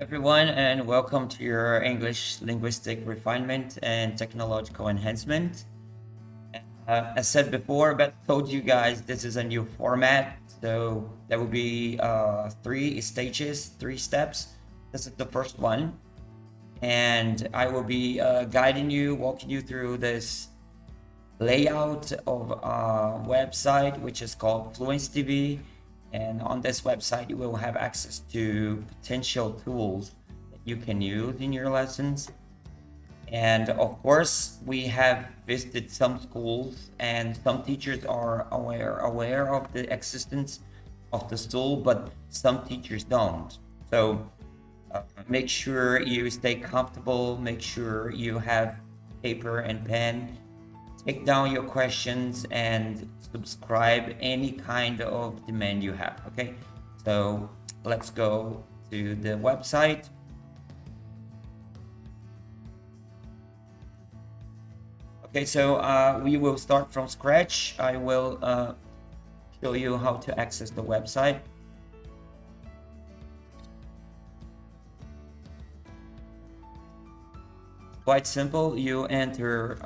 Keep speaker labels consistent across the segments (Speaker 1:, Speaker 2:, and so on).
Speaker 1: everyone, and welcome to your English linguistic refinement and technological enhancement. As said before, Beth told you guys this is a new format, so there will be three stages, three steps. This is the first one, and I will be guiding you, walking you through this layout of a website which is called Fluency TV. And on this website, you will have access to potential tools that you can use in your lessons. And of course, we have visited some schools and some teachers are aware of the existence of the tool, but some teachers don't. So make sure you stay comfortable, make sure you have paper and pen, take down your questions and subscribe any kind of demand you have. Okay, so let's go to the website. Okay, so we will start from scratch. I will show you how to access the website. Quite simple. You enter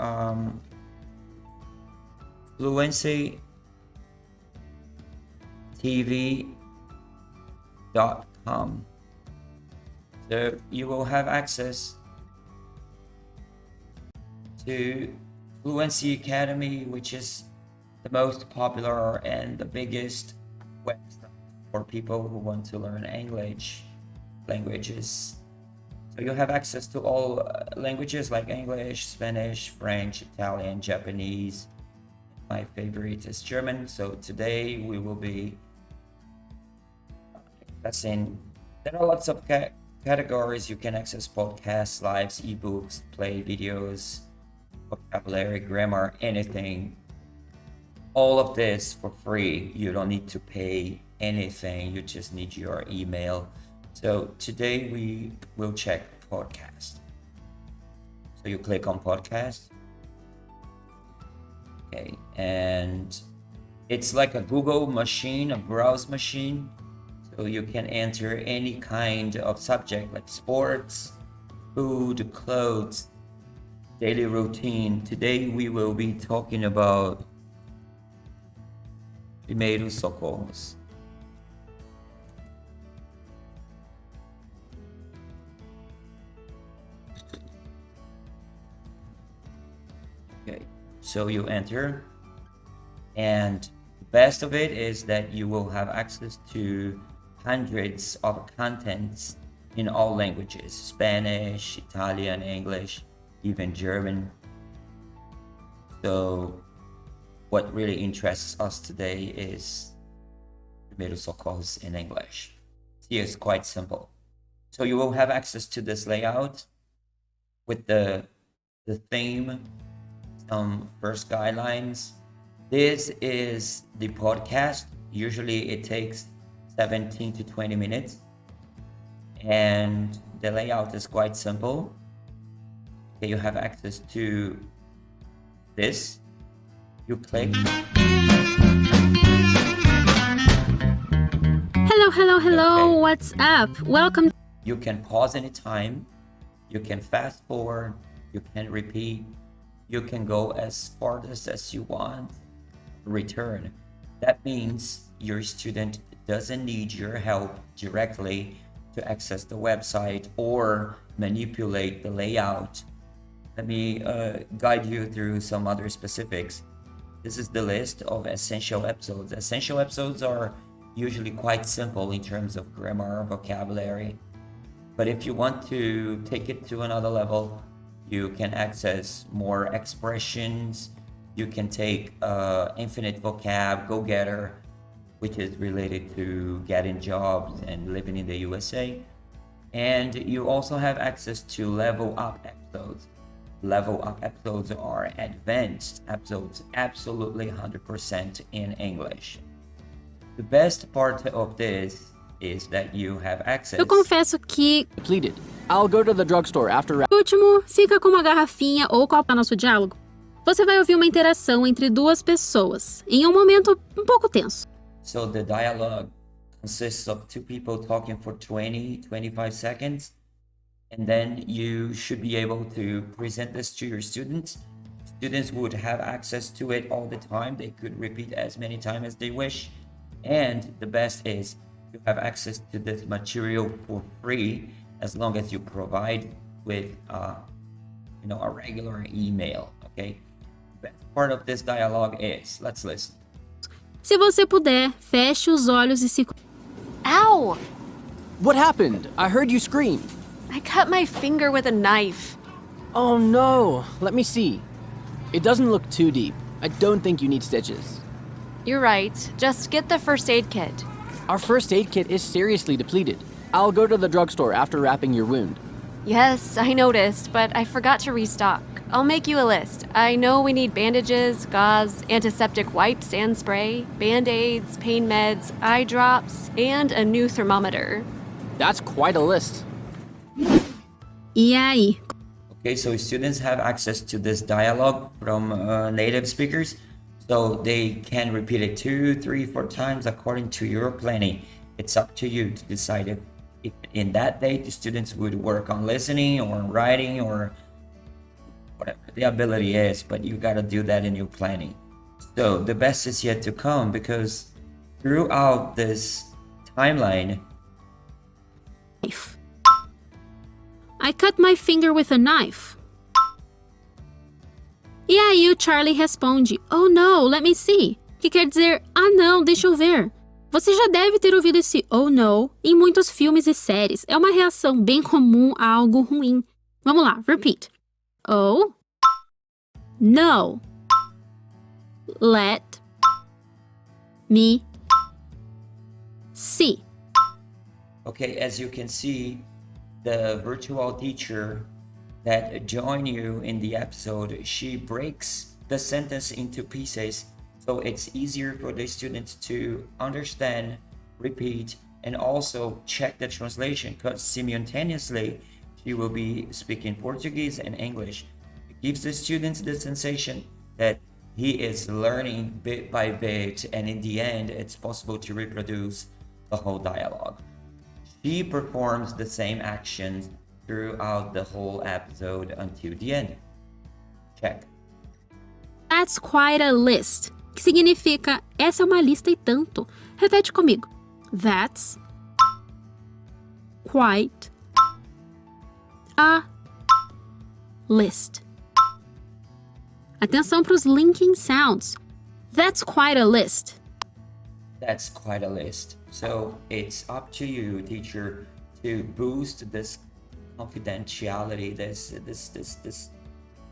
Speaker 1: FluencyTV.com. So you will have access to Fluency Academy, which is the most popular and the biggest website for people who want to learn languages. So you have access to all languages like English, Spanish, French, Italian, Japanese. My favorite is German. So today we will be discussing. There are lots of categories. You can access podcasts, lives, ebooks, play videos, vocabulary, grammar, anything. All of this for free. You don't need to pay anything. You just need your email. So today we will check podcast. So you click on podcast. Okay, and it's like a Google machine, a browse machine. So you can enter any kind of subject like sports, food, clothes, daily routine. Today we will be talking about primeiros socorros. Okay, so you enter, and the best of it is that you will have access to hundreds of contents in all languages: Spanish, Italian, English, even German. So what really interests us today is primeiros socorros in English. See, it's quite simple. So you will have access to this layout with the theme, some first guidelines. This is the podcast. Usually it takes 17 to 20 minutes. And the layout is quite simple. Okay, you have access to this. You click.
Speaker 2: Hello,
Speaker 1: Okay.
Speaker 2: what's up? Welcome.
Speaker 1: You can pause anytime. You can fast forward. You can repeat. You can go as farthest as you want. Return. That means your student doesn't need your help directly to access the website or manipulate the layout. Let me guide you through some other specifics. This is the list of essential episodes. Essential episodes are usually quite simple in terms of grammar, vocabulary. But if you want to take it to another level, you can access more expressions. You can take infinite vocab, go-getter, which is related to getting jobs and living in the USA. And you also have access to level up episodes. Level up episodes are advanced episodes, absolutely 100% in English. The best part of this is that you have access.
Speaker 2: Eu confesso que
Speaker 3: Completed. I'll go to the drugstore after.
Speaker 2: o último fica com uma garrafinha ou copo. Nosso diálogo. Você vai ouvir uma interação entre duas pessoas em um momento um pouco tenso.
Speaker 1: So the dialogue consists of two people talking for 20-25 seconds, and then you should be able to present this to your students. Students would have access to it all the time. They could repeat as many times as they wish. And the best is you have access to this material for free as long as you provide with a regular email, okay? The best part of this dialogue is, let's listen.
Speaker 2: Se você puder, feche os olhos e se...
Speaker 4: Ow!
Speaker 3: What happened? I heard you scream.
Speaker 4: I cut my finger with a knife.
Speaker 3: Oh no, let me see. It doesn't look too deep. I don't think you need stitches.
Speaker 4: You're right. Just get the first aid kit.
Speaker 3: Our first aid kit is seriously depleted. I'll go to the drugstore after wrapping your wound.
Speaker 4: Yes, I noticed, but I forgot to restock. I'll make you a list. I know we need bandages, gauze, antiseptic wipes and spray, band-aids, pain meds, eye drops, and a new thermometer.
Speaker 3: That's quite a list.
Speaker 2: E aí?
Speaker 1: Okay, so students have access to this dialogue from native speakers, so they can repeat it 2, 3, 4 times according to your planning. It's up to you to decide if in that day the students would work on listening or writing or whatever the ability is, but you got to do that in your planning. So the best is yet to come, because throughout this timeline,
Speaker 2: I cut my finger with a knife. E aí o Charlie responde, oh no, let me see. Que quer dizer, ah não, deixa eu ver. Você já deve ter ouvido esse oh no em muitos filmes e séries. É uma reação bem comum a algo ruim. Vamos lá, repeat. Oh, no, let me see.
Speaker 1: okay, as you can see, the virtual teacher that joined you in the episode, she breaks the sentence into pieces, so it's easier for the students to understand, repeat, and also check the translation, because simultaneously she will be speaking Portuguese and English. It gives the students the sensation that he is learning bit by bit, and in the end it's possible to reproduce the whole dialogue. She performs the same actions throughout the whole episode until the end. Check.
Speaker 2: That's quite a list. Que significa, essa é uma lista e tanto. Repete comigo. That's quite a list. Atenção para os linking sounds. That's quite a list.
Speaker 1: That's quite a list. So it's up to you, teacher, to boost this confidentiality.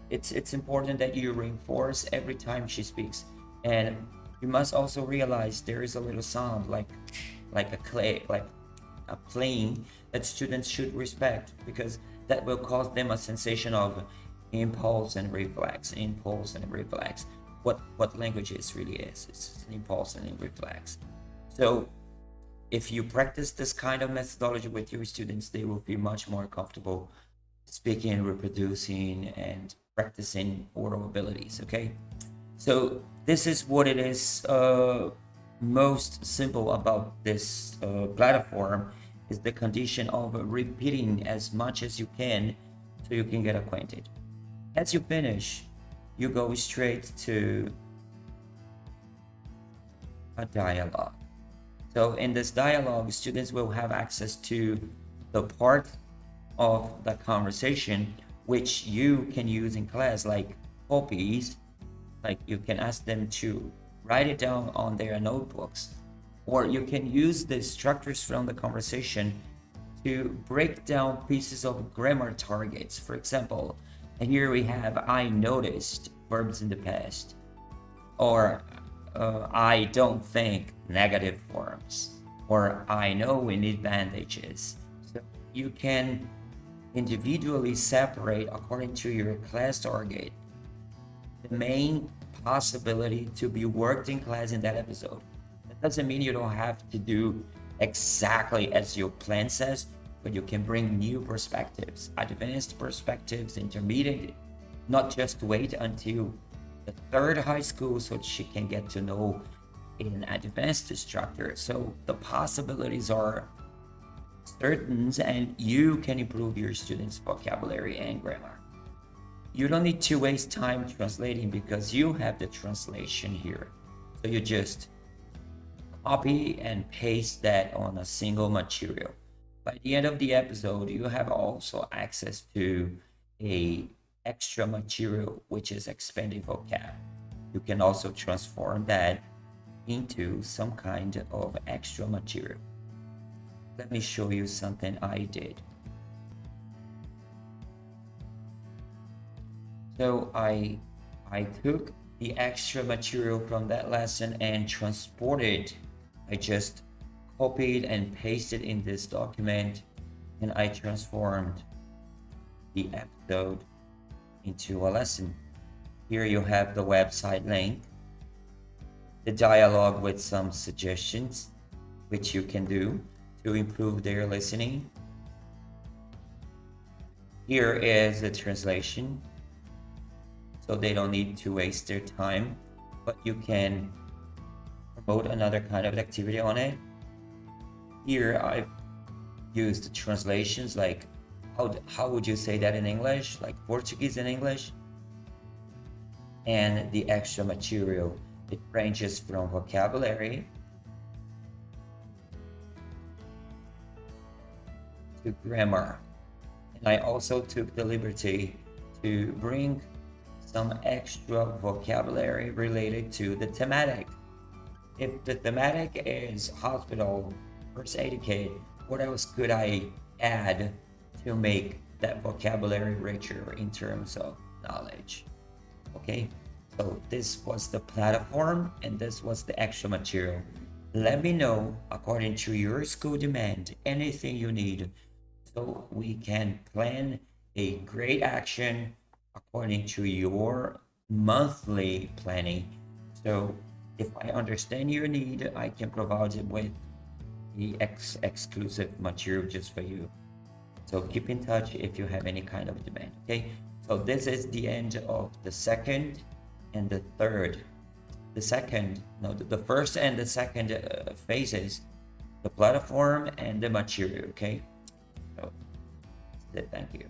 Speaker 1: It's important that you reinforce every time she speaks, and you must also realize there is a little sound like a plane that students should respect, because that will cause them a sensation of impulse and reflex. What language is really is. It's an impulse and a reflex. So if you practice this kind of methodology with your students, they will feel much more comfortable speaking, reproducing, and practicing oral abilities, okay? So this is what it is most simple about this platform, is the condition of repeating as much as you can so you can get acquainted. As you finish, you go straight to a dialogue. So in this dialogue, students will have access to the part of the conversation which you can use in class, like copies. Like you can ask them to write it down on their notebooks, or you can use the structures from the conversation to break down pieces of grammar targets. For example, here we have I noticed, verbs in the past, or I don't think, negative forms, or I know we need bandages. So you can individually separate, according to your class target, the main possibility to be worked in class in that episode. That doesn't mean you don't have to do exactly as your plan says, but you can bring new perspectives, advanced perspectives, intermediate, not just wait until the third high school so she can get to know an advanced structure. So the possibilities are certain, and you can improve your students' vocabulary and grammar. You don't need to waste time translating because you have the translation here. So you just copy and paste that on a single material. By the end of the episode, you have also access to a extra material, which is expanding vocab. You can also transform that into some kind of extra material. Let me show you something I did. So I took the extra material from that lesson and transported. I just copied and pasted in this document, and I transformed the episode into a lesson. Here you have the website link, the dialogue with some suggestions which you can do to improve their listening. Here is the translation, so they don't need to waste their time, but you can promote another kind of activity on it. Here I've used translations like how would you say that in English, like Portuguese in English. And the extra material, it ranges from vocabulary to grammar. And I also took the liberty to bring some extra vocabulary related to the thematic. If the thematic is hospital, first aid kit, what else could I add to make that vocabulary richer in terms of knowledge? Okay, so this was the platform and this was the extra material. Let me know, according to your school demand, anything you need so we can plan a great action according to your monthly planning. So if I understand your need, I can provide it with the exclusive material just for you. So keep in touch if you have any kind of demand. Okay, so this is the end of the second and the third. The first and the second phases, the platform and the material. Okay, so that's it. Thank you.